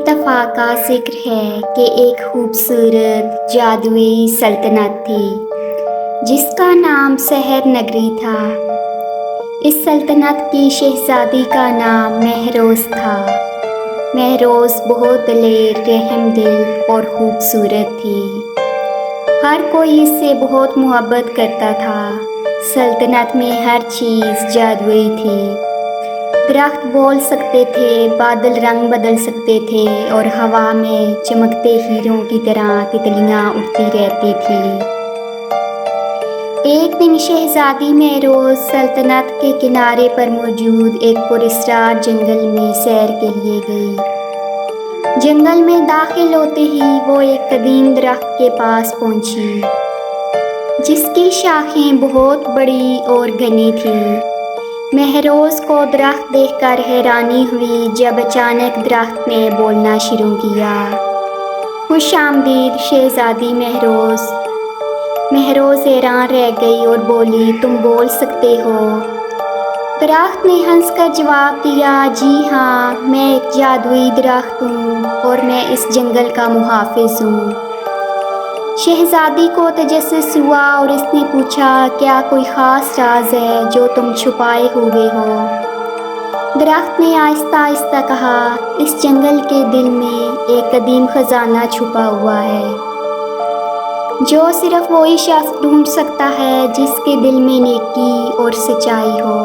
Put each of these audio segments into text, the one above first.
ایک دفعہ کا ذکر ہے کہ ایک خوبصورت جادوئی سلطنت تھی جس کا نام سحر نگری تھا۔ اس سلطنت کی شہزادی کا نام مہروز تھا۔ مہروز بہت دلیر، رحم دل اور خوبصورت تھی۔ ہر کوئی اس سے بہت محبت کرتا تھا۔ سلطنت میں ہر چیز جادوئی تھی۔ درخت بول سکتے تھے، بادل رنگ بدل سکتے تھے اور ہوا میں چمکتے ہیروں کی طرح تتلیاں اڑتی رہتی تھیں۔ ایک دن شہزادی مہروز سلطنت کے کنارے پر موجود ایک پراسرار جنگل میں سیر کے لیے گئی۔ جنگل میں داخل ہوتے ہی وہ ایک قدیم درخت کے پاس پہنچی جس کی شاخیں بہت بڑی اور گھنی تھیں۔ مہروز کو درخت دیکھ کر حیرانی ہوئی جب اچانک درخت نے بولنا شروع کیا۔ خوش آمدید شہزادی مہروز۔ مہروز حیران رہ گئی اور بولی، تم بول سکتے ہو؟ درخت نے ہنس کر جواب دیا، جی ہاں، میں ایک جادوئی درخت ہوں اور میں اس جنگل کا محافظ ہوں۔ شہزادی کو تجسس ہوا اور اس نے پوچھا، کیا کوئی خاص راز ہے جو تم چھپائے ہوئے ہو؟ درخت نے آہستہ آہستہ کہا، اس جنگل کے دل میں ایک قدیم خزانہ چھپا ہوا ہے جو صرف وہی شخص ڈھونڈ سکتا ہے جس کے دل میں نیکی اور سچائی ہو۔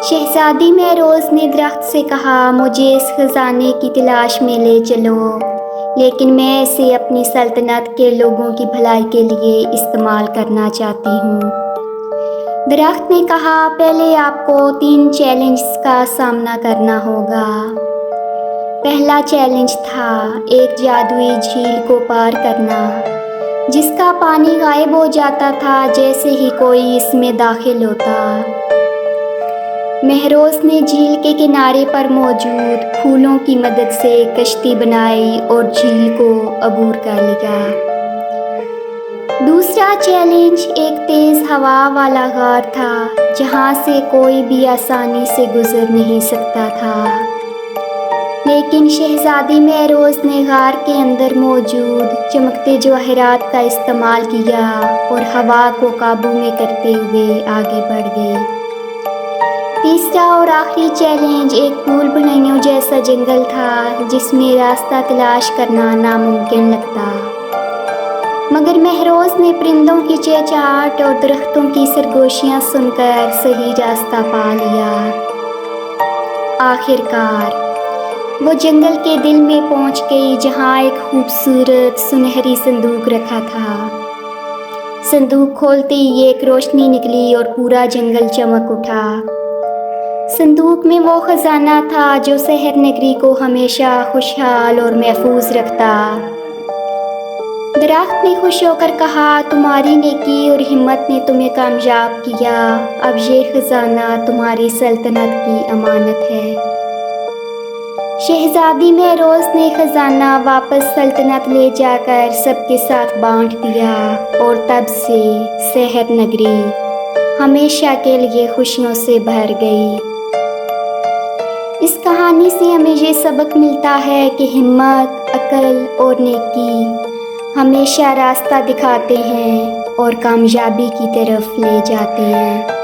شہزادی مہروز نے درخت سے کہا، مجھے اس خزانے کی تلاش میں لے چلو، لیکن میں اسے اپنی سلطنت کے لوگوں کی بھلائی کے لیے استعمال کرنا چاہتی ہوں۔ درخت نے کہا، پہلے آپ کو 3 چیلنجز کا سامنا کرنا ہوگا۔ پہلا چیلنج تھا ایک جادوئی جھیل کو پار کرنا جس کا پانی غائب ہو جاتا تھا جیسے ہی کوئی اس میں داخل ہوتا۔ مہروز نے جھیل کے کنارے پر موجود پھولوں کی مدد سے کشتی بنائی اور جھیل کو عبور کر لیا۔ دوسرا چیلنج ایک تیز ہوا والا غار تھا جہاں سے کوئی بھی آسانی سے گزر نہیں سکتا تھا، لیکن شہزادی مہروز نے غار کے اندر موجود چمکتے جواہرات کا استعمال کیا اور ہوا کو قابو میں کرتے ہوئے آگے بڑھ گئی۔ تیسرا اور آخری چیلنج ایک بھول بھلیوں جیسا جنگل تھا جس میں راستہ تلاش کرنا ناممکن لگتا، مگر مہروز نے پرندوں کی چہچہاہٹ اور درختوں کی سرگوشیاں سن کر صحیح راستہ پا لیا۔ آخر کار وہ جنگل کے دل میں پہنچ گئی جہاں ایک خوبصورت سنہری صندوق رکھا تھا۔ صندوق کھولتے ہی ایک روشنی نکلی اور پورا جنگل چمک اٹھا۔ صندوق میں وہ خزانہ تھا جو سحر نگری کو ہمیشہ خوشحال اور محفوظ رکھتا۔ درخت نے خوش ہو کر کہا، تمہاری نیکی اور ہمت نے تمہیں کامیاب کیا، اب یہ خزانہ تمہاری سلطنت کی امانت ہے۔ شہزادی مہروز نے خزانہ واپس سلطنت لے جا کر سب کے ساتھ بانٹ دیا اور تب سے سحر نگری ہمیشہ کے لیے خوشیوں سے بھر گئی۔ اس کہانی سے ہمیں یہ سبق ملتا ہے کہ ہمت، عقل اور نیکی ہمیشہ راستہ دکھاتے ہیں اور کامیابی کی طرف لے جاتے ہیں۔